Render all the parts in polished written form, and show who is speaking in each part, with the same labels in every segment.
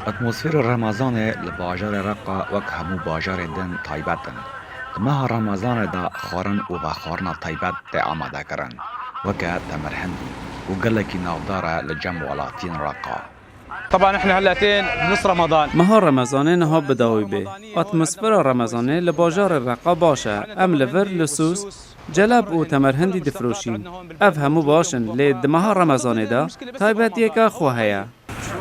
Speaker 1: اتمسفر رمضان لباجار رقا وک همو باجار دن تایبتن. ماه رمضان دا خارن و بخارنا تایبت دا آماده کرن. وک تمرهندی و گلکی نافدار لجم ولاتین رقا.
Speaker 2: طبعا احنا هلاتين بنص رمضان
Speaker 3: مها رمضانه نها بداوی به اتمسفر رمضانه لباجار رقا باشه ام لور لسوس جلب و تمرهندی دفروشین اف همو باشن لید مها رمضانه دا تایبت یکا خواهیا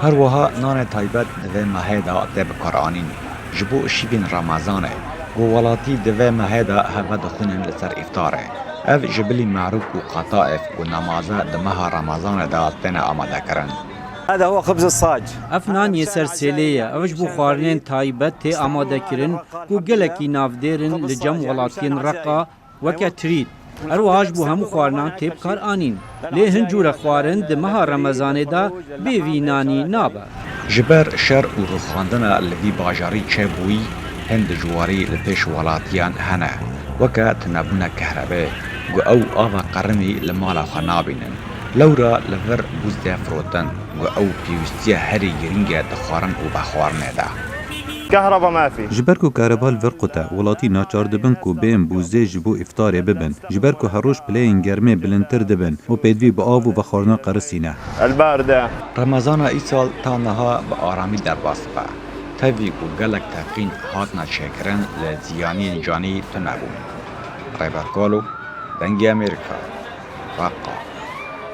Speaker 1: هر وها نان تایبت دوی ماه دا دب قرآنین. جبو شیبین رمضانه و ولاتی دوی ماه دا هوا دخونن لسر افتاره. اف جبلی معروف و قطائف و نمازه دمها رمضان دا تنه آماده کرن.
Speaker 4: هذا هو خبز الصاج.
Speaker 3: افنان یسر سلیه اوش بو خوارنین تایبت تی آماده کرن کو گلکی نافدیرن لجم ولاتین رقا وکا ترید ارواج بو همو خوارنان تیب کار آنین لی هنجور خوارن ده مها رمضانه دا بیوینانی نابا
Speaker 1: جبر شر و رخاندن لبی باجاری چه بوی هند جواری لپیش ولاتیان هنه وکا تنبونه کهربه و او آوا قرمی لمالا خنابینن لورا لور بوزده فروتن و او پیوستی هری گرینگه دخوارن و بخوارنه ده
Speaker 4: كهرباء ما في.
Speaker 5: جبركو كهرباء الفرقتا ولاتي ناچار دبن کو بين بوزه جبو افطار ببن جبركو هروش بلاين گرمه بلنتر دبن و پیدوی با آب و بخارنا قرسینه
Speaker 4: الباردة.
Speaker 1: رمضان ایسال تا نها به آرامی در باس با تاوی و گلک تقین هاتنا چکرن لزیانی جانی تنبون ریبرکالو دنگی امریکا رقا